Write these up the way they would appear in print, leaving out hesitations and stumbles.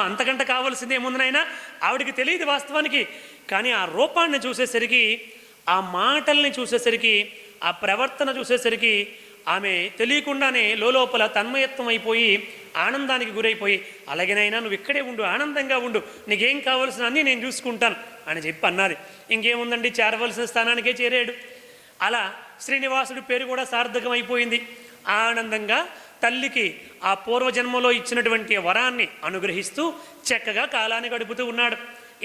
అంతకంటే కావాల్సింది ఏముందనైనా ఆవిడికి తెలియదు వాస్తవానికి. కానీ ఆ రూపాన్ని చూసేసరికి, ఆ మాటల్ని చూసేసరికి, ఆ ప్రవర్తన చూసేసరికి ఆమె తెలియకుండానే లోపల తన్మయత్వం అయిపోయి ఆనందానికి గురైపోయి, అలాగేనైనా నువ్వు ఇక్కడే ఉండు, ఆనందంగా ఉండు, నీకేం కావాల్సిన అన్నీ నేను చూసుకుంటాను అని చెప్పి అన్నది. ఇంకేముందండి, చేరవలసిన స్థానానికే చేరాడు. అలా శ్రీనివాసుడి పేరు కూడా సార్థకం అయిపోయింది. ఆనందంగా తల్లికి ఆ పూర్వజన్మలో ఇచ్చినటువంటి వరాన్ని అనుగ్రహిస్తూ చక్కగా కాలాన్ని గడుపుతూ ఉన్నాడు.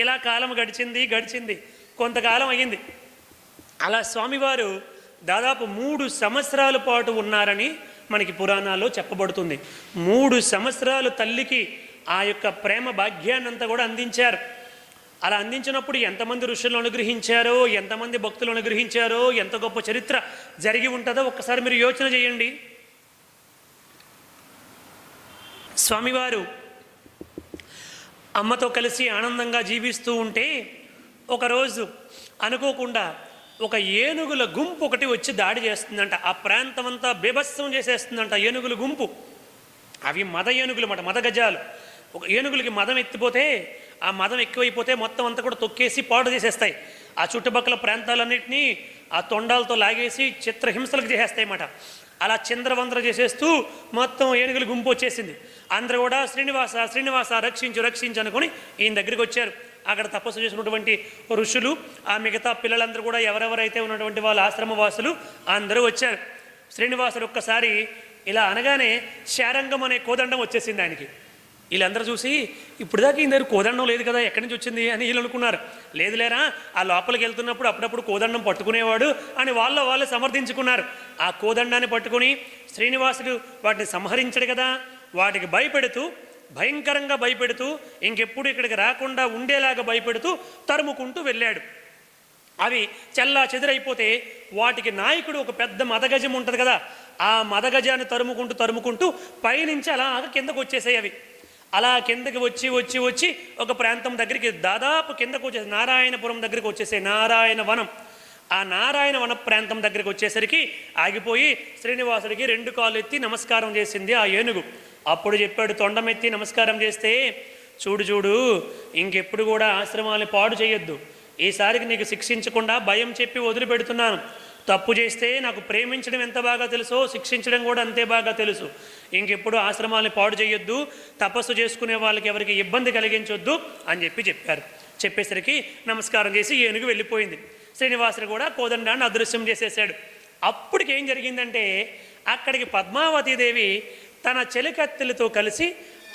ఇలా కాలం గడిచింది. కొంతకాలం అయ్యింది. అలా స్వామివారు దాదాపు 3 సంవత్సరాల పాటు ఉన్నారని మనకి పురాణాల్లో చెప్పబడుతుంది. 3 సంవత్సరాలు తల్లికి ఆ యొక్క ప్రేమ భాగ్యాన్నంతా కూడా అందించారు. అలా అందించినప్పుడు ఎంతమంది ఋషులను అనుగ్రహించారో, ఎంతమంది భక్తులు అనుగ్రహించారో, ఎంత గొప్ప చరిత్ర జరిగి ఉంటుందో ఒక్కసారి మీరు యోచన చేయండి. స్వామివారు అమ్మతో కలిసి ఆనందంగా జీవిస్తూ ఉంటే ఒకరోజు అనుకోకుండా ఒక ఏనుగుల గుంపు ఒకటి వచ్చి దాడి చేస్తుందంట. ఆ ప్రాంతం అంతా బీభత్సం చేసేస్తుందంట ఏనుగుల గుంపు. అవి మద ఏనుగులు మాట, మద గజాలు. ఒక ఏనుగులకి మదం ఎత్తిపోతే, ఆ మదం ఎక్కువైపోతే మొత్తం అంతా కూడా తొక్కేసి పాడు చేసేస్తాయి. ఆ చుట్టుపక్కల ప్రాంతాలన్నింటినీ ఆ తొండాలతో లాగేసి చిత్రహింసలకు చేసేస్తాయి అన్నమాట. అలా చింద్రవంద్ర చేసేస్తూ మొత్తం ఏనుగుల గుంపు వచ్చేసింది. అందరూ కూడా శ్రీనివాస రక్షించు అనుకుని ఈయన దగ్గరికి వచ్చారు. అక్కడ తపస్సు చేసినటువంటి ఋషులు, ఆ మిగతా పిల్లలందరూ కూడా ఎవరెవరైతే ఉన్నటువంటి వాళ్ళ ఆశ్రమవాసులు అందరూ వచ్చారు. శ్రీనివాసుడు ఒక్కసారి ఇలా అనగానే శారంగం అనే కోదండం వచ్చేసింది ఆయనకి. వీళ్ళందరూ చూసి, ఇప్పుడు దాకా ఈ దగ్గర కోదండం లేదు కదా, ఎక్కడి నుంచి వచ్చింది అని వీళ్ళు అనుకున్నారు. లేదులేరా, ఆ లోపలికి వెళ్తున్నప్పుడు అప్పుడప్పుడు కోదండం పట్టుకునేవాడు అని వాళ్ళు సమర్థించుకున్నారు. ఆ కోదండాన్ని పట్టుకుని శ్రీనివాసుడు వాటిని సంహరించడు కదా, వాటికి భయంకరంగా భయపెడుతూ ఇంకెప్పుడు ఇక్కడికి రాకుండా ఉండేలాగా భయపెడుతూ తరుముకుంటూ వెళ్ళాడు. అవి చెల్లా చెదిరైపోతే వాటికి నాయకుడు ఒక పెద్ద మదగజం ఉంటుంది కదా, ఆ మదగజాన్ని తరుముకుంటూ పైనుంచి అలా కిందకు వచ్చేసాయి. అవి అలా కిందకి వచ్చి ఒక ప్రాంతం దగ్గరికి దాదాపు కిందకు వచ్చేసి నారాయణపురం దగ్గరికి వచ్చేసాయి. నారాయణ వనం. ఆ నారాయణ వన ప్రాంతం దగ్గరికి వచ్చేసరికి ఆగిపోయి శ్రీనివాసుడికి 2 కాళ్ళు ఎత్తి నమస్కారం చేసింది ఆ ఏనుగు. అప్పుడు చెప్పాడు, తొండమెత్తి నమస్కారం చేస్తే, చూడు ఇంకెప్పుడు కూడా ఆశ్రమాన్ని పాడు చేయొద్దు. ఈసారికి నీకు శిక్షించకుండా భయం చెప్పి వదిలిపెడుతున్నాను. తప్పు చేస్తే నాకు ప్రేమించడం ఎంత బాగా తెలుసో శిక్షించడం కూడా అంతే బాగా తెలుసు. ఇంకెప్పుడు ఆశ్రమాన్ని పాడు చేయొద్దు, తపస్సు చేసుకునే వాళ్ళకి ఎవరికి ఇబ్బంది కలిగించొద్దు అని చెప్పారు. చెప్పేసరికి నమస్కారం చేసి ఏనుగు వెళ్ళిపోయింది. శ్రీనివాసుడు కూడా కోదండాన్ని అదృశ్యం చేసేసాడు. అప్పటికేం జరిగిందంటే, అక్కడికి పద్మావతీదేవి తన చెలికత్తెలతో కలిసి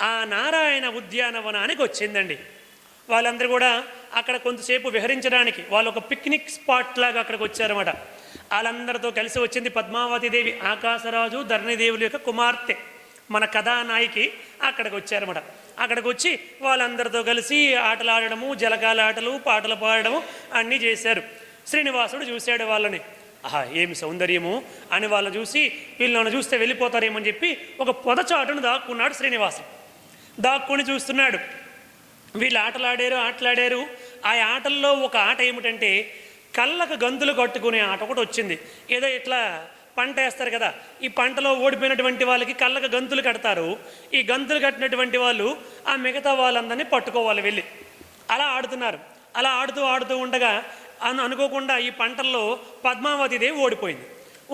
ఆ నారాయణ ఉద్యానవనానికి వచ్చిందండి. వాళ్ళందరూ కూడా అక్కడ కొంతసేపు విహరించడానికి వాళ్ళు ఒక పిక్నిక్ స్పాట్ లాగా అక్కడికి వచ్చారన్నమాట. వాళ్ళందరితో కలిసి వచ్చింది పద్మావతీదేవి. ఆకాశరాజు ధరణిదేవుల యొక్క కుమార్తె, మన కథానాయికి అక్కడికి వచ్చారన్నమాట. అక్కడికి వచ్చి వాళ్ళందరితో కలిసి ఆటలు ఆడడము, జలకాల ఆటలు, పాటలు పాడడము అన్నీ చేశారు. శ్రీనివాసుడు చూశాడు వాళ్ళని. ఆహా, ఏమి సౌందర్యము అని వాళ్ళని చూసి వీళ్ళని చూస్తే వెళ్ళిపోతారేమని చెప్పి ఒక పొదచాటును దాక్కున్నాడు శ్రీనివాసుడు. దాక్కుని చూస్తున్నాడు. వీళ్ళు ఆటలాడారు. ఆ ఆటల్లో ఒక ఆట ఏమిటంటే, కళ్ళకు గంతులు కట్టుకునే ఆట ఒకటి వచ్చింది. ఏదో ఇట్లా పంట వేస్తారు కదా, ఈ పంటలో ఓడిపోయినటువంటి వాళ్ళకి కళ్ళకు గంతులు కడతారు. ఈ గంతులు కట్టినటువంటి వాళ్ళు ఆ మిగతా వాళ్ళందరినీ పట్టుకోవాలి వెళ్ళి. అలా ఆడుతున్నారు. అలా ఆడుతూ ఉండగా అనుకోకుండా ఈ పంటల్లో పద్మావతీదేవి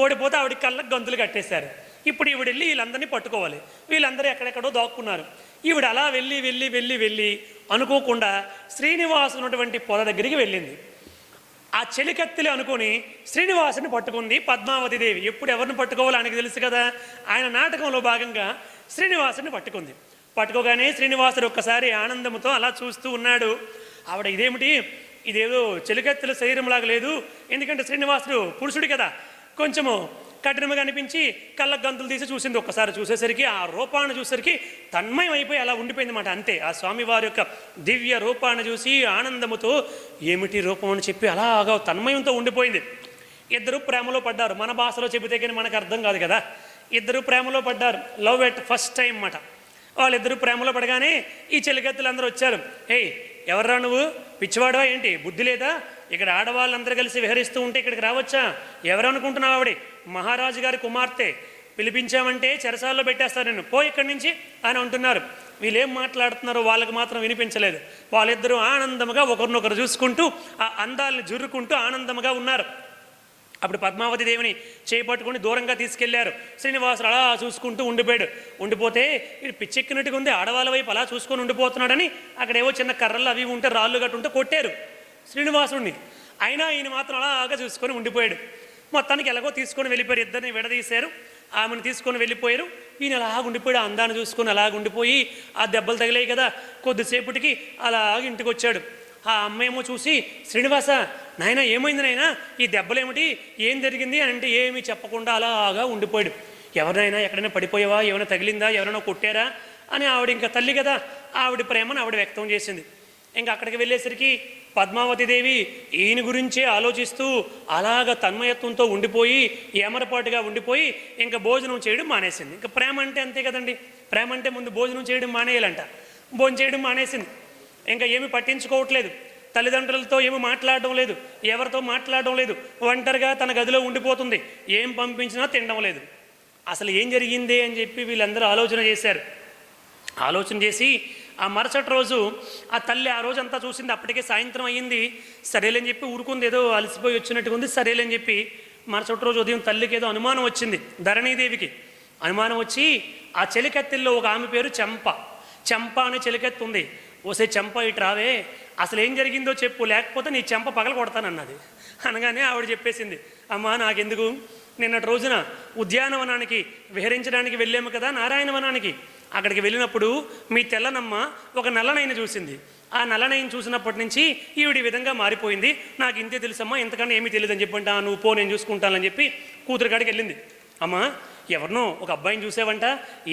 ఓడిపోతే ఆవిడ కళ్ళకు గంతులు కట్టేశారు. ఇప్పుడు ఈవిడ వెళ్ళి వీళ్ళందరినీ పట్టుకోవాలి. వీళ్ళందరూ ఎక్కడెక్కడో దాక్కున్నారు. ఈవిడ అలా వెళ్ళి అనుకోకుండా శ్రీనివాసు ఉన్నటువంటి పొద దగ్గరికి వెళ్ళింది. ఆ చెలికత్తెలు అనుకొని శ్రీనివాసుని పట్టుకుంది పద్మావతీదేవి. ఎప్పుడు ఎవరిని పట్టుకోవాలో ఆయనకు తెలుసు కదా. ఆయన నాటకంలో భాగంగా శ్రీనివాసుని పట్టుకోగానే శ్రీనివాసుడు ఒక్కసారి ఆనందంతో అలా చూస్తూ ఉన్నాడు. ఆవిడ ఇదేదో చెలికత్తెల శరీరంలాగా లేదు, ఎందుకంటే శ్రీనివాసుడు పురుషుడు కదా, కొంచెము కఠినంగా అనిపించి కళ్ళకు గంతులు తీసి చూసింది. ఒక్కసారి చూసేసరికి ఆ రూపాన్ని చూసేసరికి తన్మయం అయిపోయి అలా ఉండిపోయింది అన్నమాట. అంతే, ఆ స్వామివారి యొక్క దివ్య రూపాన్ని చూసి ఆనందముతో ఏమిటి రూపం అని చెప్పి అలాగా తన్మయంతో ఉండిపోయింది. ఇద్దరు ప్రేమలో పడ్డారు. మన భాషలో చెబితే కానీ మనకు అర్థం కాదు కదా. ఇద్దరు ప్రేమలో పడ్డారు. లవ్ ఎట్ ఫస్ట్ టైం అన్నమాట. వాళ్ళిద్దరూ ప్రేమలో పడగానే ఈ చెలికత్తెలు అందరూ వచ్చారు. ఏయ్, ఎవర్రా నువ్వు, పిచ్చివాడవా ఏంటి, బుద్ధి లేదా, ఇక్కడ ఆడవాళ్ళందరూ కలిసి విహరిస్తూ ఉంటే ఇక్కడికి రావచ్చా, ఎవరు అనుకుంటున్నావు, ఆవిడ మహారాజు గారి కుమార్తె, పిలిపించామంటే చెరసాల్లో పెట్టేస్తారు, నేను పో ఇక్కడి నుంచి అని అంటున్నారు. వీళ్ళేం మాట్లాడుతున్నారో వాళ్ళకి మాత్రం వినిపించలేదు. వాళ్ళిద్దరూ ఆనందముగా ఒకరినొకరు చూసుకుంటూ ఆ అందాలని జుర్రుకుంటూ ఆనందముగా ఉన్నారు. అప్పుడు పద్మావతి దేవిని చేపట్టుకుని దూరంగా తీసుకెళ్లారు. శ్రీనివాసుడు అలా చూసుకుంటూ ఉండిపోతే ఇది పిచ్చెక్కినట్టుగా ఉంది, ఆడవాళ్ళ వైపు అలా చూసుకొని ఉండిపోతున్నాడని అక్కడేవో చిన్న కర్రలు అవి ఉంటే రాళ్ళు గట్టు ఉంటే కొట్టారు శ్రీనివాసుడిని. అయినా ఈయన మాత్రం అలాగా చూసుకొని ఉండిపోయాడు. మొత్తానికి ఎలాగో తీసుకొని వెళ్ళిపోయారు, ఇద్దరిని విడదీశారు, ఆమెను తీసుకొని వెళ్ళిపోయారు. ఈయన అలాగ ఉండిపోయాడు, అందాన్ని చూసుకొని అలాగ ఉండిపోయి ఆ దెబ్బలు తగిలాయి కదా, కొద్దిసేపటికి అలాగ ఇంటికి వచ్చాడు. ఆ అమ్మేమో చూసి, శ్రీనివాస నాయన ఏమైంది నాయన, ఈ దెబ్బలేమిటి, ఏం జరిగింది అని అంటే ఏమీ చెప్పకుండా అలాగా ఉండిపోయాడు. ఎవరినైనా ఎక్కడైనా పడిపోయావా, ఏమైనా తగిలిందా, ఎవరైనా కొట్టారా అని ఆవిడ ఇంకా తల్లి కదా, ఆవిడ ప్రేమను ఆవిడ వ్యక్తం చేసింది. ఇంకా అక్కడికి వెళ్ళేసరికి పద్మావతిదేవి ఈయన గురించే ఆలోచిస్తూ అలాగ తన్మయత్వంతో ఉండిపోయి ఏమరపాటుగా ఉండిపోయి ఇంకా భోజనం చేయడం మానేసింది. ఇంకా ప్రేమ అంటే అంతే కదండి, ప్రేమ అంటే ముందు భోజనం చేయడం మానేయాలంట. భోజనం చేయడం మానేసింది, ఇంకా ఏమి పట్టించుకోవట్లేదు, తల్లిదండ్రులతో ఏమి మాట్లాడడం లేదు, ఎవరితో మాట్లాడడం లేదు, ఒంటరిగా తన గదిలో ఉండిపోతుంది, ఏం పంపించినా తినడం లేదు. అసలు ఏం జరిగింది అని చెప్పి వీళ్ళందరూ ఆలోచన చేశారు. ఆలోచన చేసి ఆ మరుసటి రోజు ఆ తల్లి ఆ రోజంతా చూసింది, అప్పటికే సాయంత్రం అయ్యింది, సరేలేని చెప్పి ఊరుకుంది, ఏదో అలసిపోయి వచ్చినట్టుగా ఉంది, సరేలేని చెప్పి మరుసటి రోజు ఉదయం తల్లికి ఏదో అనుమానం వచ్చింది. ధరణీదేవికి అనుమానం వచ్చి ఆ చెలికత్తెల్లో ఒక ఆమె పేరు చెంప అనే చెలికత్తు ఉంది. ఓసే చెంప ఇటు రావే, అసలు ఏం జరిగిందో చెప్పు, లేకపోతే నీ చెంప పగల కొడతానన్నది. అనగానే ఆవిడ చెప్పేసింది, అమ్మా నాకెందుకు, నిన్నటి రోజున ఉద్యానవనానికి విహరించడానికి వెళ్ళాము కదా నారాయణవనానికి, అక్కడికి వెళ్ళినప్పుడు మీ తెల్లనమ్మ ఒక నల్లనైన చూసింది. ఆ నల్లనైన చూసినప్పటి నుంచి ఈవిడ విధంగా మారిపోయింది, నాకు ఇంతే తెలుసమ్మా, ఇంతకన్నా ఏమీ తెలియదు అని చెప్పంట, నువ్వు పో నేను చూసుకుంటానని చెప్పి కూతురు కాడికి వెళ్ళింది. అమ్మా ఎవరినో ఒక అబ్బాయిని చూసావంట,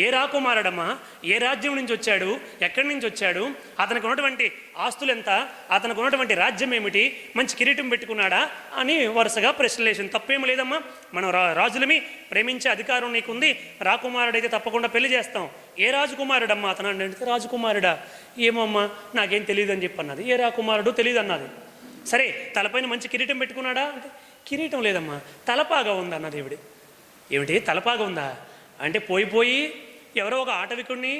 ఏ రాకుమారుడమ్మా, ఏ రాజ్యం నుంచి వచ్చాడు, ఎక్కడి నుంచి వచ్చాడు, అతనికి ఉన్నటువంటి ఆస్తులు ఎంత, అతనికి ఉన్నటువంటి రాజ్యం ఏమిటి, మంచి కిరీటం పెట్టుకున్నాడా అని వరుసగా ప్రశ్నలు వేసింది. తప్పేమీ లేదమ్మా, మనం రాజులమి, ప్రేమించే అధికారం నీకుంది, రాకుమారుడైతే తప్పకుండా పెళ్లి చేస్తాం. ఏ రాజకుమారుడమ్మా అతను అంటే, రాజకుమారుడా ఏమమ్మా నాకేం తెలియదు అని చెప్పి అన్నది. ఏ రాకుమారుడు తెలియదు అన్నది. సరే తలపైన మంచి కిరీటం పెట్టుకున్నాడా అంటే, కిరీటం లేదమ్మా తలపాగా ఉంది అన్నది. ఈవిడ ఏమిటి తలపాగా ఉందా అంటే, పోయి ఎవరో ఒక ఆటవికుడిని,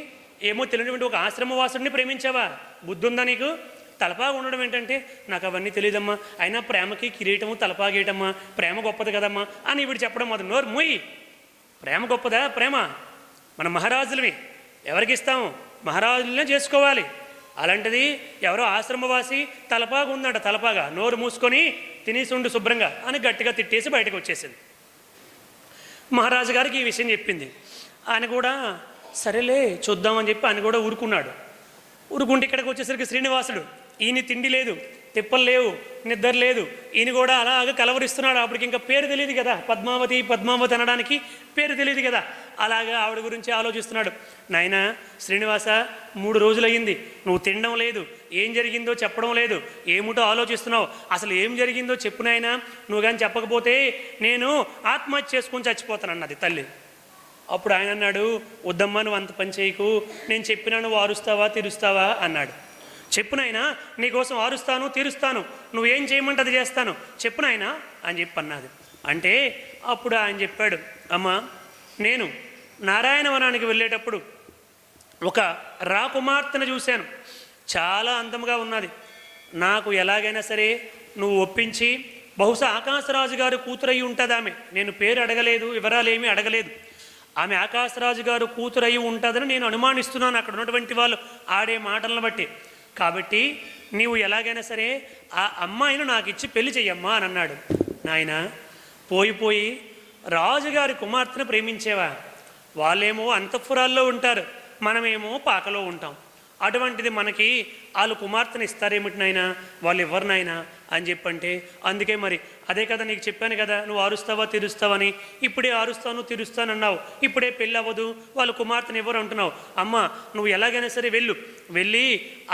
ఏమో తెలియనటువంటి ఒక ఆశ్రమవాసుడిని ప్రేమించావా, బుద్ధి ఉందా నీకు, తలపాగా ఉండడం ఏంటంటే, నాకు అవన్నీ తెలియదమ్మా, అయినా ప్రేమకి కిరీటము తలపాగేయటమ్మా, ప్రేమ గొప్పది కదమ్మా అని ఈవిడ చెప్పడం మొదలు. నోరు మూయి, ప్రేమ గొప్పదా, ప్రేమ మన మహారాజులవి, ఎవరికి ఇస్తాము, మహారాజులనే చేసుకోవాలి. అలాంటిది ఎవరో ఆశ్రమవాసి తలపాగా ఉందంట, తలపాగా, నోరు మూసుకొని తినేసుండు శుభ్రంగా అని గట్టిగా తిట్టేసి బయటకు వచ్చేసింది. మహారాజు గారికి ఈ విషయం చెప్పింది. ఆయన కూడా సరేలే చూద్దామని చెప్పి ఆయన కూడా ఊరుకున్నాడు. ఊరుకుంటే ఇక్కడికి వచ్చేసరికి శ్రీనివాసుడు, ఈయన తిండి లేదు, తిప్పలు లేవు, నిద్ర లేదు, ఈయన కూడా అలాగ కలవరిస్తున్నాడు. అప్పటికి ఇంకా పేరు తెలియదు కదా, పద్మావతి అనడానికి పేరు తెలియదు కదా, అలాగా ఆవిడ గురించి ఆలోచిస్తున్నాడు. నాయనా శ్రీనివాస 3 రోజులయ్యింది, నువ్వు తినడం లేదు, ఏం జరిగిందో చెప్పడం లేదు, ఏమిటో ఆలోచిస్తున్నావు, అసలు ఏం జరిగిందో చెప్పు నాయనా, నువ్వు కానీ చెప్పకపోతే నేను ఆత్మహత్య చేసుకొని చచ్చిపోతానన్నది తల్లి. అప్పుడు ఆయన అన్నాడు, వద్దమ్మా నువ్వు అంత పని చేయకు, నేను చెప్పినా నువ్వు ఆరుస్తావా తీరుస్తావా అన్నాడు. చెప్పునైనా నీకోసం ఆరుస్తాను తీరుస్తాను, నువ్వేం చేయమంటే అది చేస్తాను, చెప్పునైనా అని చెప్పి అన్నది. అంటే అప్పుడు ఆయన చెప్పాడు, అమ్మా నేను నారాయణవనానికి వెళ్ళేటప్పుడు ఒక రాకుమార్తెను చూశాను, చాలా అందముగా ఉన్నది, నాకు ఎలాగైనా సరే నువ్వు ఒప్పించి, బహుశా ఆకాశరాజు గారు కూతురయ్యి ఉంటుంది ఆమె, నేను పేరు అడగలేదు, వివరాలు ఏమీ అడగలేదు, ఆమె ఆకాశరాజు గారు కూతురయ్యి ఉంటుందని నేను అనుమానిస్తున్నాను అక్కడ ఉన్నటువంటి వాళ్ళు ఆడే మాటలను బట్టి. కాబట్టి నీవు ఎలాగైనా సరే ఆ అమ్మాయిని నాకు ఇచ్చి పెళ్లి చెయ్యమ్మా అని అన్నాడు. నాయన పోయి రాజుగారి కుమార్తెను ప్రేమించేవా, వాళ్ళేమో అంతఃపురాల్లో ఉంటారు, మనమేమో పాకలో ఉంటాం, అటువంటిది మనకి వాళ్ళు కుమార్తెను ఇస్తారేమిటి నాయనా, వాళ్ళు ఎవరినైనా అని చెప్పంటే, అందుకే మరి అదే కదా నీకు చెప్పాను కదా, నువ్వు ఆరుస్తావా తీరుస్తావని, ఇప్పుడే ఆరుస్తాను తీరుస్తానన్నావు, ఇప్పుడే పెళ్ళి అవ్వదు, వాళ్ళు కుమార్తెను ఎవరు అంటున్నావు. అమ్మ నువ్వు ఎలాగైనా సరే వెళ్ళి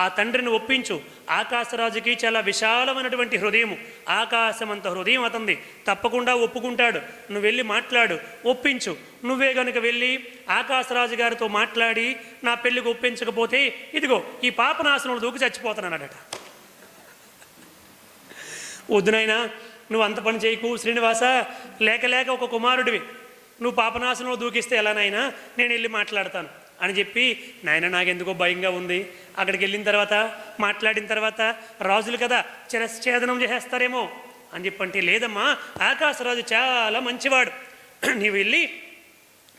ఆ తండ్రిని ఒప్పించు, ఆకాశరాజుకి చాలా విశాలమైనటువంటి హృదయము, ఆకాశమంత హృదయం అతంది, తప్పకుండా ఒప్పుకుంటాడు, నువ్వు వెళ్ళి మాట్లాడు, ఒప్పించు. నువ్వే కనుక వెళ్ళి ఆకాశరాజు గారితో మాట్లాడి నా పెళ్ళికి ఒప్పించకపోతే ఇదిగో ఈ పాపనాశనంలో దూకి చచ్చిపోతానన్నాడట. వద్దునైనా నువ్వు అంత పని చేయకు శ్రీనివాస, లేక ఒక కుమారుడివి, నువ్వు పాపనాశనంలో దూకిస్తే ఎలానైనా నేను వెళ్ళి మాట్లాడతాను, అని చెప్పి, నాయన నాకెందుకో భయంగా ఉంది, అక్కడికి వెళ్ళిన తర్వాత మాట్లాడిన తర్వాత రాజులు కదా శిరశ్ఛేదనం చేసేస్తారేమో అని చెప్పంటే, లేదమ్మా ఆకాశరాజు చాలా మంచివాడు, నీవు వెళ్ళి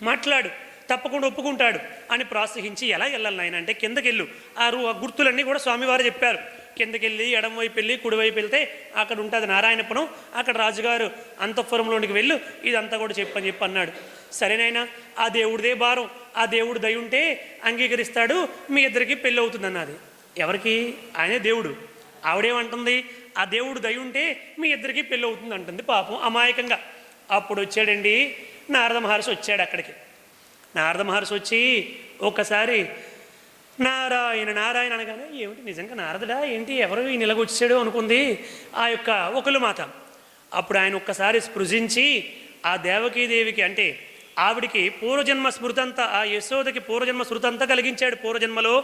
మాట్లాడు, తప్పకుండా ఒప్పుకుంటాడు అని ప్రోత్సహించి, ఎలా వెళ్ళాలి నాయన అంటే, కిందకెళ్ళు, ఆ గుర్తులన్నీ కూడా స్వామివారు చెప్పారు. కిందకెళ్ళి ఎడమవైపు వెళ్ళి కుడివైపు వెళ్తే అక్కడ ఉంటుంది నారాయణపురం, అక్కడ రాజుగారు అంతఃపురంలోనికి వెళ్ళు, ఇదంతా కూడా చెప్పని చెప్పి అన్నాడు. సరేనైనా ఆ దేవుడిదే భారం, ఆ దేవుడు దయ ఉంటే అంగీకరిస్తాడు, మీ ఇద్దరికి పెళ్ళి అవుతుంది అన్నది. ఎవరికి? ఆయనే దేవుడు. ఆవిడేమంటుంది? ఆ దేవుడు దయ ఉంటే మీ ఇద్దరికి పెళ్ళి అవుతుంది అంటుంది, పాపం అమాయకంగా. అప్పుడు వచ్చాడండి నారద మహర్షి వచ్చాడు అక్కడికి. నారద మహర్షి వచ్చి ఒక్కసారి నారాయణ నారాయణ అనగానే, ఏమిటి నిజంగా నారదుడా ఏంటి, ఎవరు ఈ నిలగొచ్చాడు అనుకుంది ఆ యొక్క ఒకలు మాత. అప్పుడు ఆయన ఒక్కసారి స్పృశించి ఆ దేవకీదేవికి, అంటే ఆవిడికి పూర్వజన్మ స్మృతంతా, ఆ యశోదకి పూర్వజన్మ స్మృతంతా కలిగించాడు. పూర్వజన్మలో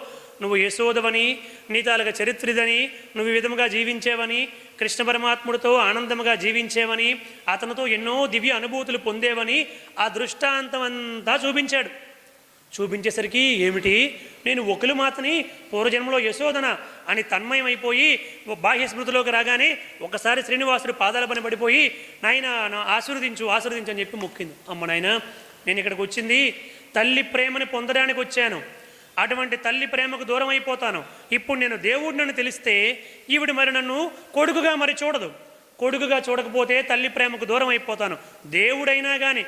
నువ్వు యశోదవని, నీతాలుగా చరిత్రిదని, నువ్వు ఈ విధముగా జీవించేవని, కృష్ణ పరమాత్ముడితో ఆనందముగా జీవించేవని, అతనితో ఎన్నో దివ్య అనుభూతులు పొందేవని ఆ దృష్టాంతం అంతా చూపించాడు. చూపించేసరికి, ఏమిటి నేను ఒకలు మాతని పూర్వజన్మలో యశోదన అని తన్మయమైపోయి బాహ్య స్మృతిలోకి రాగానే ఒకసారి శ్రీనివాసుడు పాదాల పని పడిపోయి, నాయన ఆశీర్వదించు ఆశీర్వదించు అని చెప్పి మొక్కింది. అమ్మ నాయన, నేను ఇక్కడికి వచ్చింది తల్లి ప్రేమని పొందడానికి వచ్చాను, అటువంటి తల్లి ప్రేమకు దూరం అయిపోతాను. ఇప్పుడు నేను దేవుడినని తెలిస్తే ఈవిడ మరి నన్ను కొడుకుగా మరి చూడదు, కొడుకుగా చూడకపోతే తల్లి ప్రేమకు దూరం అయిపోతాను. దేవుడైనా కానీ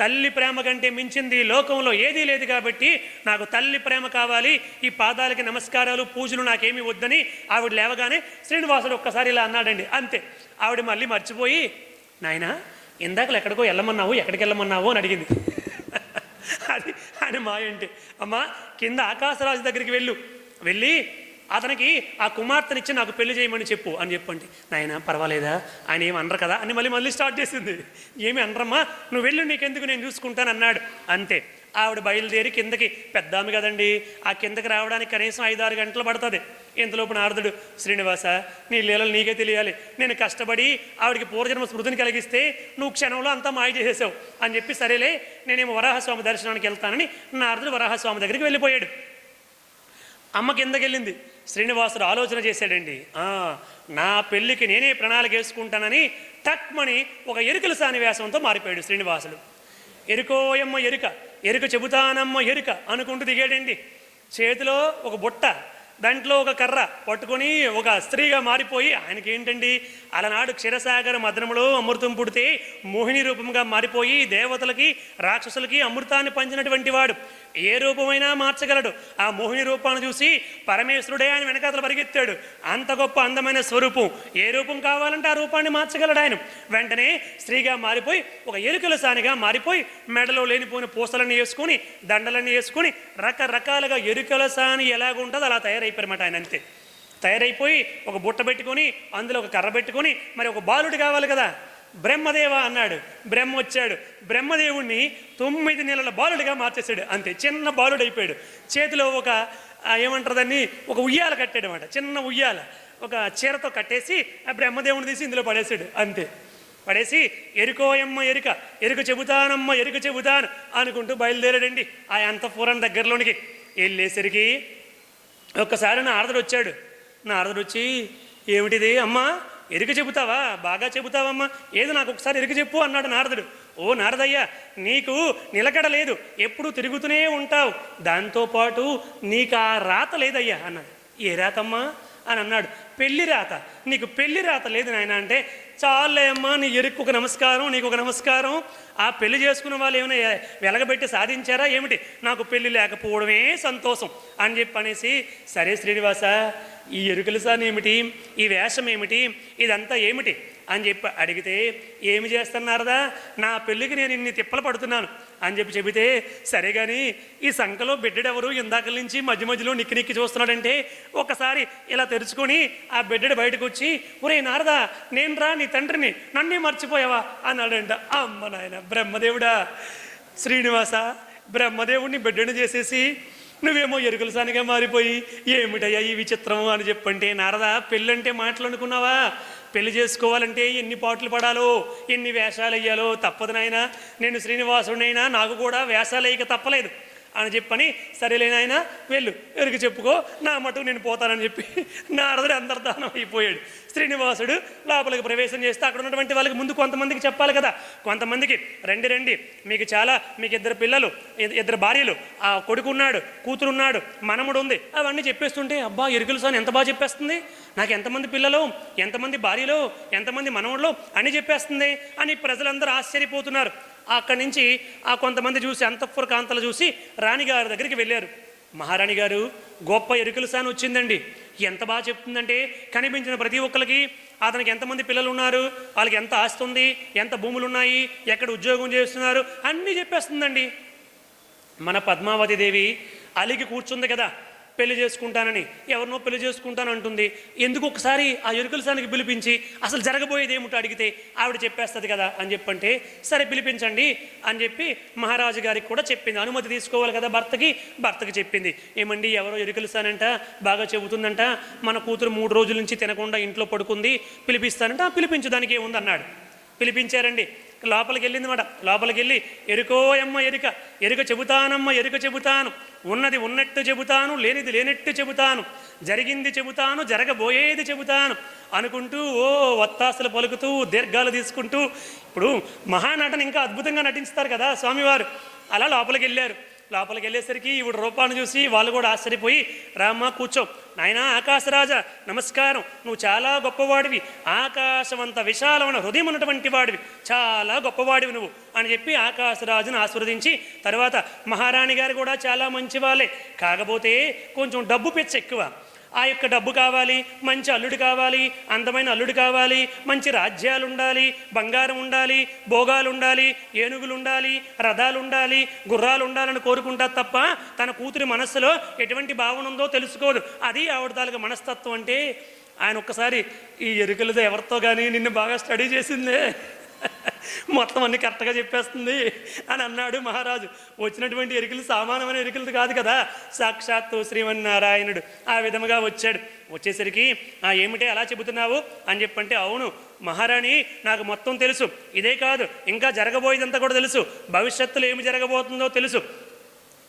తల్లి ప్రేమ కంటే మించింది లోకంలో ఏదీ లేదు కాబట్టి నాకు తల్లి ప్రేమ కావాలి, ఈ పాదాలకి నమస్కారాలు పూజలు నాకేమీ వద్దని ఆవిడ లేవగానే శ్రీనివాసుడు ఒక్కసారి ఇలా అన్నాడండి. అంతే. ఆవిడ మళ్ళీ మర్చిపోయి, నాయన ఇందాకలు ఎక్కడికో వెళ్ళమన్నావు, ఎక్కడికి వెళ్ళమన్నావు అని అడిగింది. అది ఆయన మాయ అంటే, అమ్మ కింద ఆకాశరాజు దగ్గరికి వెళ్ళి అతనికి ఆ కుమార్తెనిచ్చి నాకు పెళ్లి చేయమని చెప్పు అని చెప్పండి. నాయన పర్వాలేదా, ఆయన ఏమి అనరు కదా అని మళ్ళీ స్టార్ట్ చేసింది. ఏమి అనరమ్మా, నువ్వు వెళ్ళు, నీకెందుకు, నేను చూసుకుంటాను అన్నాడు. అంతే. ఆవిడ బయలుదేరి కిందకి, పెద్దామి కదండి, ఆ కిందకి రావడానికి కనీసం 5-6 గంటలు పడుతుంది. ఇంతలోపు నారదుడు, శ్రీనివాస నీ లీలలు నీకే తెలియాలి, నేను కష్టపడి ఆవిడికి పూర్వజన్మ స్మృతిని కలిగిస్తే నువ్వు క్షణంలో అంతా మాయ చేసేసావు అని చెప్పి, సరేలే నేనేమో వరాహస్వామి దర్శనానికి వెళ్తానని నారదుడు వరాహస్వామి దగ్గరికి వెళ్ళిపోయాడు. అమ్మ కిందకెళ్ళింది. శ్రీనివాసుడు ఆలోచన చేశాడండి, నా పెళ్ళికి నేనే ప్రణాళిక వేసుకుంటానని టక్మని ఒక ఎరుకల సానివేశంతో మారిపోయాడు శ్రీనివాసుడు. ఎరుకోయమ్మ ఎరుక చెబుతానమ్మ ఎరుక అనుకుంటూ దిగాడండి. చేతిలో ఒక బుట్ట, దాంట్లో ఒక కర్ర పట్టుకొని ఒక స్త్రీగా మారిపోయి, ఆయనకి ఏంటండి అలనాడు క్షీరసాగర మదనములో అమృతం పుడితే మోహిని రూపంగా మారిపోయి దేవతలకి రాక్షసులకి అమృతాన్ని పంచినటువంటి వాడు ఏ రూపమైనా మార్చగలడు. ఆ మోహిని రూపాన్ని చూసి పరమేశ్వరుడే ఆయన వెనకాతలు పరిగెత్తాడు. అంత గొప్ప అందమైన స్వరూపం, ఏ రూపం కావాలంటే ఆ రూపాన్ని మార్చగలడు ఆయన. వెంటనే స్త్రీగా మారిపోయి ఒక ఎరుకల సానిగా మారిపోయి మెడలో లేనిపోయిన పూసలన్నీ వేసుకొని దండలన్నీ వేసుకొని రకరకాలుగా ఎరుకల సాని ఎలాగుంటుందో అలా తయారైపోయారన్నమాట ఆయన. అంతే తయారైపోయి ఒక బుట్ట పెట్టుకొని అందులో ఒక కర్ర పెట్టుకొని, మరి ఒక బాలుడు కావాలి కదా, బ్రహ్మదేవ అన్నాడు. బ్రహ్మ వచ్చాడు. బ్రహ్మదేవుణ్ణి 9 నెలల బాలుడిగా మార్చేశాడు. అంతే, చిన్న బాలుడు అయిపోయాడు. చేతిలో ఒక ఏమంటారు దాన్ని, ఒక ఉయ్యాల కట్టాడు అనమాట, చిన్న ఉయ్యాల ఒక చీరతో కట్టేసి ఆ బ్రహ్మదేవుని తీసి ఇందులో పడేశాడు. అంతే పడేసి, ఎరుకోయమ్మ ఎరుక చెబుతానమ్మ ఎరుక చెబుతాను అనుకుంటూ బయలుదేరాడండి ఆ అంతఃపురం దగ్గరలోనికి. వెళ్ళేసరికి ఒక్కసారి నారదుడు వచ్చాడు. నారదుడు వచ్చి, ఏమిటిది అమ్మా, ఎరుక చెబుతావా, బాగా చెబుతావమ్మా, ఏదో నాకు ఒకసారి ఎరుక చెప్పు అన్నాడు నారదుడు. ఓ నారదయ్యా, నీకు నిలకడ లేదు, ఎప్పుడు తిరుగుతూనే ఉంటావు, దాంతోపాటు నీకు ఆ రాత లేదయ్యా అన్నాడు. ఏ రాతమ్మా అని అన్నాడు. పెళ్లి రాత, నీకు పెళ్లి రాత లేదు నాయన అంటే, చాలే అమ్మా నీ ఎరుకు ఒక నమస్కారం, నీకు ఒక నమస్కారం, ఆ పెళ్లి చేసుకున్న వాళ్ళు ఏమైనా వెలగబెట్టి సాధించారా ఏమిటి, నాకు పెళ్లి లేకపోవడమే సంతోషం అని చెప్పి అనేసి, సరే శ్రీనివాస ఈ ఎరుకల సాని ఏమిటి, ఈ వేషం ఏమిటి, ఇదంతా ఏమిటి అని చెప్పి అడిగితే, ఏమి చేస్తున్నారదా, నా పెళ్ళికి నేను ఇన్ని తిప్పలు పడుతున్నాను అని చెబితే, సరే కానీ ఈ సంఖలో బిడ్డెడెవరు ఇందాకల నుంచి మధ్యలో నిక్కి చూస్తున్నాడంటే, ఒకసారి ఇలా తెరుచుకొని ఆ బిడ్డెడు బయటకు వచ్చి, ఒరే నారదా నేను రా నీ తండ్రిని, నన్నే మర్చిపోయావా అన్నాడంట. అమ్మ నాయన, బ్రహ్మదేవుడా, శ్రీనివాస బ్రహ్మదేవుడిని బిడ్డను చేసేసి నువ్వేమో ఎరుకల సానిగా మారిపోయి, ఏమిటయ్యా ఈ విచిత్రము అని చెప్పంటే, నారదా పెళ్ళంటే మాటలు అనుకున్నావా, పెళ్లి చేసుకోవాలంటే ఎన్ని పాటలు పడాలో, ఎన్ని వేషాలు వేయాలో, తప్పదు నాయన, నేను శ్రీనివాసుడినైనా నాకు కూడా వేషాలు వేయక తప్పలేదు. అని చెప్పని, సరేలేనాయన వెళ్ళు, ఎరుకు చెప్పుకో, నా మటుకు నేను పోతానని చెప్పి నారదుడు అంతర్ధానం అయిపోయాడు. శ్రీనివాసుడు లోపలికి ప్రవేశం చేస్తే అక్కడ ఉన్నటువంటి వాళ్ళకి ముందు కొంతమందికి చెప్పాలి కదా, కొంతమందికి రండి మీకు ఇద్దరు పిల్లలు, ఇద్దరు భార్యలు, ఆ కొడుకున్నాడు, కూతురున్నాడు, మనముడు ఉంది, అవన్నీ చెప్పేస్తుంటే అబ్బా ఎరుకులు సాని ఎంత బాగా చెప్పేస్తుంది, నాకు ఎంతమంది పిల్లలు, ఎంతమంది భార్యలు, ఎంతమంది మనవళ్ళు అని చెప్పేస్తుంది అని ప్రజలందరూ ఆశ్చర్యపోతున్నారు. అక్కడి నుంచి ఆ కొంతమంది చూసి అంతఃపుర కాంతలు చూసి రాణిగారి దగ్గరికి వెళ్ళారు. మహారాణి గారు గొప్ప ఎరుకల సాని వచ్చిందండి, ఎంత బాగా చెప్తుందంటే కనిపించిన ప్రతి ఒక్కరికి అతనికి ఎంతమంది పిల్లలు ఉన్నారు, వాళ్ళకి ఎంత ఆస్తి ఉంది, ఎంత భూములు ఉన్నాయి, ఎక్కడ ఉద్యోగం చేస్తున్నారు అన్నీ చెప్పేస్తుందండి. మన పద్మావతి దేవి అలిగి కూర్చుంది కదా పెళ్లి చేసుకుంటానని, ఎవరినో పెళ్లి చేసుకుంటాను అంటుంది. ఎందుకు ఒకసారి ఆ ఎరుకల సానికి పిలిపించి అసలు జరగబోయేది ఏమిటో అడిగితే ఆవిడ చెప్పేస్తుంది కదా అని చెప్పంటే, సరే పిలిపించండి అని చెప్పి మహారాజు గారికి కూడా చెప్పింది. అనుమతి తీసుకోవాలి కదా భర్తకి చెప్పింది. ఏమండి ఎవరో ఎరుకల సానంట బాగా చెబుతుందంట, మన కూతురు 3 రోజుల నుంచి తినకుండా ఇంట్లో పడుకుంది, పిలిపిస్తానంట, పిలిపించు దానికి ఏముంది అన్నాడు. పిలిపించారండి. లోపలికి వెళ్ళింది మాట. లోపలికి వెళ్ళి ఎరుకోయమ్మ ఎరుక చెబుతానమ్మ, ఎరుక చెబుతాను, ఉన్నది ఉన్నట్టు చెబుతాను, లేనిది లేనట్టు చెబుతాను, జరిగింది చెబుతాను, జరగబోయేది చెబుతాను అనుకుంటూ వత్తాసులు పలుకుతూ దీర్ఘాలు తీసుకుంటూ, ఇప్పుడు మహానటన ఇంకా అద్భుతంగా నటిస్తారు కదా స్వామివారు. అలా లోపలికి వెళ్ళారు. లోపలికి వెళ్ళేసరికి ఈవిడ రూపాన్ని చూసి వాళ్ళు కూడా ఆశ్చర్యపోయి, రామ్మ కూర్చో, నాయనా ఆకాశరాజా నమస్కారం, నువ్వు చాలా గొప్పవాడివి, ఆకాశమంత విశాలమైన హృదయం ఉన్నటువంటి వాడివి, చాలా గొప్పవాడివి నువ్వు అని చెప్పి ఆకాశరాజును ఆశీర్వదించి, తర్వాత మహారాణి గారు కూడా చాలా మంచి వాళ్ళే, కాకపోతే కొంచెం డబ్బు పెచ్చ ఎక్కువ, ఆ యొక్క డబ్బు కావాలి, మంచి అల్లుడు కావాలి, అందమైన అల్లుడు కావాలి, మంచి రాజ్యాలు ఉండాలి, బంగారం ఉండాలి, భోగాలు ఉండాలి, ఏనుగులు ఉండాలి, రథాలు ఉండాలి, గుర్రాలు ఉండాలని కోరుకుంటారు తప్ప తన కూతురి మనస్సులో ఎటువంటి భావన ఉందో తెలుసుకోదు. అది ఆవిడ తాలూకు మనస్తత్వం. అంటే ఆయన ఒక్కసారి ఈ ఎరుకలతో ఎవరితో కానీ నిన్ను బాగా స్టడీ చేసిందే, మొత్తం అన్ని కరెక్ట్గా చెప్పేస్తుంది అని అన్నాడు మహారాజు. వచ్చినటువంటి ఎరుకలు సామాన్యమైన ఎరుకలు కాదు కదా, సాక్షాత్తు శ్రీమన్నారాయణుడు ఆ విధముగా వచ్చాడు. వచ్చేసరికి ఏమిటే అలా చెబుతున్నావు అని చెప్పంటే, అవును మహారాణి నాకు మొత్తం తెలుసు, ఇదే కాదు ఇంకా జరగబోయేదంతా కూడా తెలుసు, భవిష్యత్తులో ఏమి జరగబోతుందో తెలుసు.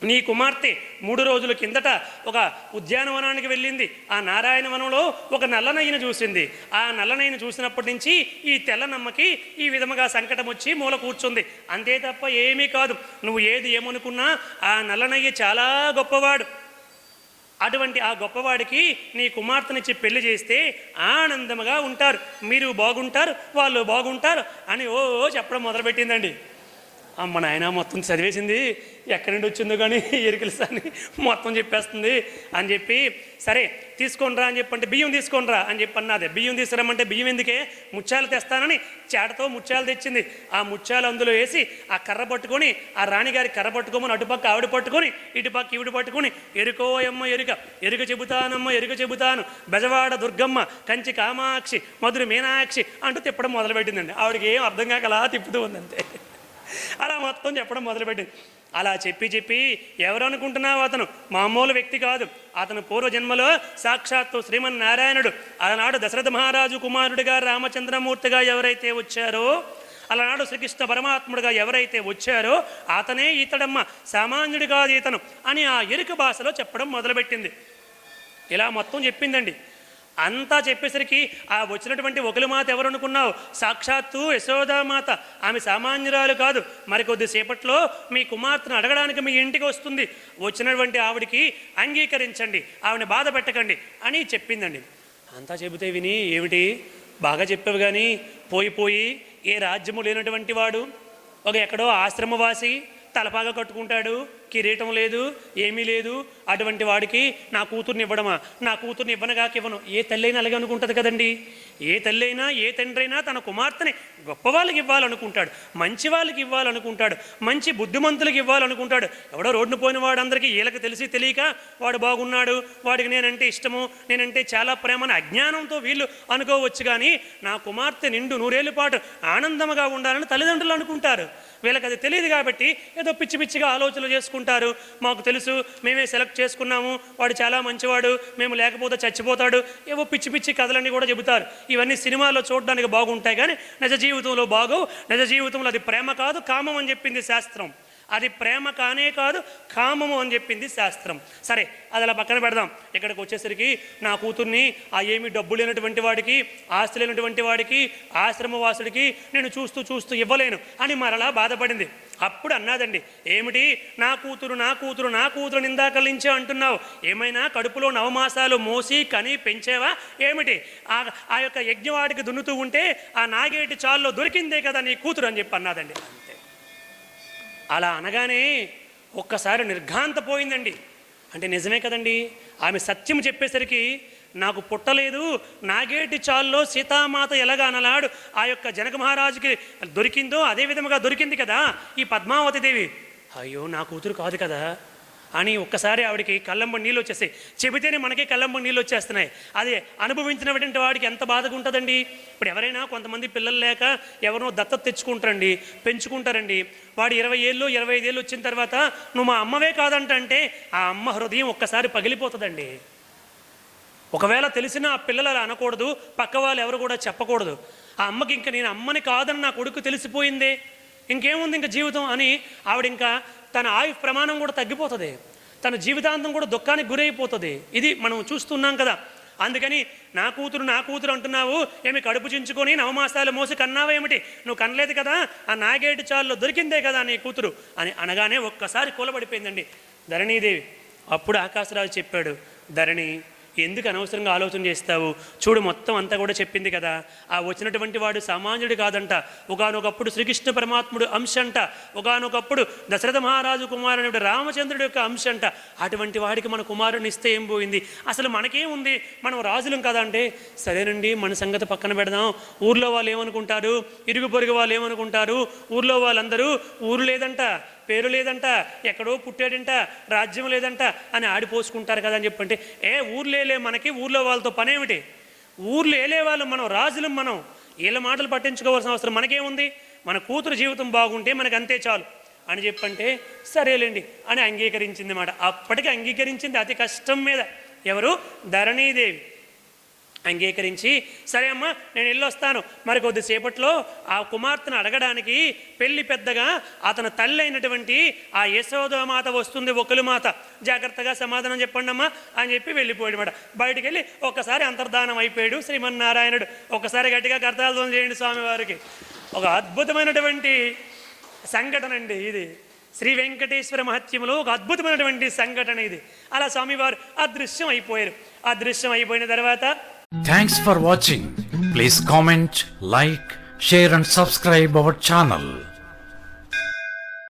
నీ కుమార్తె 3 రోజుల కిందట ఒక ఉద్యానవనానికి వెళ్ళింది. ఆ నారాయణవనంలో ఒక నల్లనయ్యను చూసింది. ఆ నల్లనయ్యను చూసినప్పటి నుంచి ఈ తెల్లనమ్మకి ఈ విధముగా సంకటం వచ్చి మూల కూర్చుంది. అంతే తప్ప ఏమీ కాదు. నువ్వు ఏది ఏమనుకున్నా ఆ నల్లనయ్య చాలా గొప్పవాడు. అటువంటి ఆ గొప్పవాడికి నీ కుమార్తెనిచ్చి పెళ్లి చేస్తే ఆనందముగా ఉంటారు, మీరు బాగుంటారు, వాళ్ళు బాగుంటారు అని చెప్పడం మొదలుపెట్టిందండి. అమ్మ నాయన మొత్తం చదివేసింది, ఎక్కడి నుండి వచ్చిందో కానీ ఎరుకల సాని మొత్తం చెప్పేస్తుంది అని చెప్పి, సరే తీసుకొనిరా అని చెప్పంటే బియ్యం తీసుకొనిరా అని చెప్పి అన్నది. బియ్యం తీసుకురమ్మంటే బియ్యం ఎందుకే, ముత్యాలు తెస్తానని చేటతో ముత్యాలు తెచ్చింది. ఆ ముత్యాలు అందులో వేసి ఆ కర్ర పట్టుకొని, ఆ రాణిగారి కర్ర పట్టుకోమని అటుపక్క ఆవిడ పట్టుకొని, ఇటుపక్క ఈవిడ పట్టుకొని, ఎరుకోయమ్మ ఎరుక చెబుతానమ్మ, ఎరుక చెబుతాను, బెజవాడ దుర్గమ్మ, కంచి కామాక్షి, మధుర మీనాక్షి అంటూ తిప్పడం మొదలుపెట్టిందండి. ఆవిడకి ఏం అర్థం కాక అలా తిప్పుతూ ఉందంతే. అలా మొత్తం చెప్పడం మొదలుపెట్టింది. అలా చెప్పి ఎవరనుకుంటున్నావు, అతను మామూలు వ్యక్తి కాదు. అతను పూర్వజన్మలో సాక్షాత్తు శ్రీమన్నారాయణుడు. అలనాడు దశరథ మహారాజు కుమారుడిగా రామచంద్రమూర్తిగా ఎవరైతే వచ్చారో, అలనాడు శ్రీకృష్ణ పరమాత్ముడిగా ఎవరైతే వచ్చారో అతనే ఇతడమ్మ, సామాన్యుడు కాదు ఇతను అని ఆ ఎరుక భాషలో చెప్పడం మొదలుపెట్టింది. ఇలా మొత్తం చెప్పిందండి. అంతా చెప్పేసరికి ఆ వచ్చినటువంటి ఒకలి మాత ఎవరు అనుకున్నావు, సాక్షాత్తు యశోదామాత. ఆమె సామాన్యురాలు కాదు. మరికొద్దిసేపట్లో మీ కుమార్తెను అడగడానికి మీ ఇంటికి వస్తుంది. వచ్చినటువంటి ఆవిడికి అంగీకరించండి, ఆవిడని బాధ పెట్టకండి అని చెప్పిందండి. అంతా చెబితే విని, ఏమిటి బాగా చెప్పావు కానీ పోయి ఏ రాజ్యము లేనటువంటి వాడు, ఒక ఎక్కడో ఆశ్రమవాసి, తలపాగా కట్టుకుంటాడు, కిరీటం లేదు, ఏమీ లేదు, అటువంటి వాడికి నా కూతుర్ని ఇవ్వడమా, నా కూతుర్ని ఇవ్వనగాక ఇవ్వను. ఏ తల్లైనా అలాగే అనుకుంటుంది కదండి. ఏ తల్లైనా ఏ తండ్రైనా తన కుమార్తెని గొప్ప వాళ్ళకి ఇవ్వాలనుకుంటాడు, మంచి వాళ్ళకి ఇవ్వాలనుకుంటాడు, మంచి బుద్ధిమంతులకి ఇవ్వాలనుకుంటాడు. ఎవడో రోడ్డును పోయిన వాడందరికీ వీళ్ళకి తెలిసి తెలియక వాడు బాగున్నాడు, వాడికి నేనంటే ఇష్టము, నేనంటే చాలా ప్రేమని అజ్ఞానంతో వీళ్ళు అనుకోవచ్చు. కానీ నా కుమార్తె నిండు 100 ఏళ్ళ పాటు ఆనందముగా ఉండాలని తల్లిదండ్రులు అనుకుంటారు. వీళ్ళకి అది తెలియదు కాబట్టి ఏదో పిచ్చిగా ఆలోచనలు చేసుకుంటారు. మాకు తెలుసు, మేమే సెలెక్ట్ చేసుకున్నాము, వాడు చాలా మంచివాడు, మేము లేకపోతే చచ్చిపోతాడు, ఏవో పిచ్చి కథలన్నీ కూడా చెబుతారు. ఇవన్నీ సినిమాల్లో చూడడానికి బాగుంటాయి కానీ నిజ జీవితంలో బాగోవు. నిజ జీవితంలో అది ప్రేమ కాదు, కామం అని చెప్పింది శాస్త్రం. అది ప్రేమ కానే కాదు, కామము అని చెప్పింది శాస్త్రం. సరే, అది అలా పక్కన పెడదాం. ఇక్కడికి వచ్చేసరికి నా కూతుర్ని ఆ ఏమి డబ్బు లేనటువంటి వాడికి, ఆస్తి లేనటువంటి వాడికి, ఆశ్రమవాసుడికి నేను చూస్తూ చూస్తూ ఇవ్వలేను అని మరలా బాధపడింది. అప్పుడు అన్నాదండి, ఏమిటి నా కూతురు నా కూతురు నా కూతురు నిందాకలించే అంటున్నావు? ఏమైనా కడుపులో నవమాసాలు మోసి కని పెంచేవా ఏమిటి? ఆ యొక్క యజ్ఞవాడికి దున్నుతూ ఉంటే ఆ నాగేటి చాల్లో దొరికిందే కదా నీ కూతురు అని చెప్పి అన్నాదండి. అంతే. అలా అనగానే ఒక్కసారి నిర్ఘాంతపోయిందండి. అంటే నిజమే కదండి, ఆమె సత్యం చెప్పేసరికి నాకు పుట్టలేదు, నాగేటి చాల్లో సీతామాత ఎలాగ అనలాడు ఆ యొక్క జనక మహారాజుకి దొరికిందో అదే విధముగా దొరికింది కదా ఈ పద్మావతి దేవి. అయ్యో నా కూతురు కాదు కదా అని ఒక్కసారి ఆవిడికి కళ్ళంబడి నీళ్ళు వచ్చేస్తాయి. చెబితేనే మనకి కళ్ళంబడి నీళ్ళు వచ్చేస్తున్నాయి. అదే అనుభవించినటువంటి వాడికి ఎంత బాధగా ఉంటుందండి. ఇప్పుడు ఎవరైనా కొంతమంది పిల్లలు లేక ఎవరినో దత్తత తెచ్చుకుంటారండి, పెంచుకుంటారండి. వాడు 20 ఏళ్ళు 25 ఏళ్ళు వచ్చిన తర్వాత నువ్వు మా అమ్మవే కాదంటే ఆ అమ్మ హృదయం ఒక్కసారి పగిలిపోతుందండి. ఒకవేళ తెలిసినా ఆ పిల్లలు అలా అనకూడదు, పక్క వాళ్ళు ఎవరు కూడా చెప్పకూడదు. ఆ అమ్మకి ఇంకా నేను అమ్మని కాదని నా కొడుకు తెలిసిపోయిందే, ఇంకేముంది ఇంకా జీవితం అని ఆవిడ ఇంకా తన ఆయు ప్రమాణం కూడా తగ్గిపోతుంది, తన జీవితాంతం కూడా దుఃఖానికి గురైపోతుంది. ఇది మనం చూస్తున్నాం కదా. అందుకని నా కూతురు అంటున్నావు, ఏమి కడుపు చించుకొని నవమాసాలు మోసి కన్నావేమిటి? నువ్వు కనలేదు కదా, ఆ నాగేటి చాల్లో దొరికిందే కదా నీ కూతురు అని అనగానే ఒక్కసారి కూలబడిపోయిందండి ధరణీదేవి. అప్పుడు ఆకాశరాజు చెప్పాడు, ధరణి ఎందుకు అనవసరంగా ఆలోచన చేస్తావు? చూడు మొత్తం అంతా కూడా చెప్పింది కదా. ఆ వచ్చినటువంటి వాడు సామాన్యుడు కాదంట, ఒకానొకప్పుడు శ్రీకృష్ణ పరమాత్ముడు అంశ అంట, ఒకానొకప్పుడు దశరథ మహారాజు కుమారుడు రామచంద్రుడి యొక్క అంశ అంట. అటువంటి వాడికి మన కుమారుని ఇస్తే ఏం పోయింది? అసలు మనకేముంది, మనం రాజులం కదా అంటే, సరేనండి మన సంగతి పక్కన పెడదాం. ఊర్లో వాళ్ళు ఏమనుకుంటారు, ఇరుగు పొరుగు వాళ్ళు ఏమనుకుంటారు, ఊర్లో వాళ్ళందరూ ఊరు లేదంట, పేరు లేదంట, ఎక్కడో పుట్టాడంట, రాజ్యం లేదంట అని ఆడిపోసుకుంటారు కదా అని చెప్పంటే, ఊర్లో మనకి ఊర్లో వాళ్ళతో పనేమిటి? ఊర్లో ఏలే వాళ్ళు మనం, రాజులం మనం, వీళ్ళ మాటలు పట్టించుకోవాల్సిన అవసరం మనకేముంది? మన కూతురు జీవితం బాగుంటే మనకు అంతే చాలు అని చెప్పంటే సరేలేండి అని అంగీకరించింది మాట. అప్పటికి అంగీకరించింది అతి కష్టం మీద. ఎవరు? ధరణీదేవి అంగీకరించి, సరే అమ్మా నేను వెళ్ళొస్తాను. మరి కొద్దిసేపట్లో ఆ కుమార్తెను అడగడానికి పెళ్ళి పెద్దగా అతను తల్లి అయినటువంటి ఆ యశోదమాత వస్తుంది, ఒకలు మాత, జాగ్రత్తగా సమాధానం చెప్పండి అమ్మా అని చెప్పి వెళ్ళిపోయాడు మాట. బయటికి వెళ్ళి ఒక్కసారి అంతర్ధానం అయిపోయాడు శ్రీమన్నారాయణుడు. ఒక్కసారి గట్టిగా కర్తార్థం చేయండి స్వామివారికి. ఒక అద్భుతమైనటువంటి సంఘటన అండి ఇది. శ్రీ వెంకటేశ్వర మహత్యంలో ఒక అద్భుతమైనటువంటి సంఘటన ఇది. అలా స్వామివారు అదృశ్యం అయిపోయారు. అదృశ్యం అయిపోయిన తర్వాత Thanks for watching. Please comment, like, share and subscribe our channel.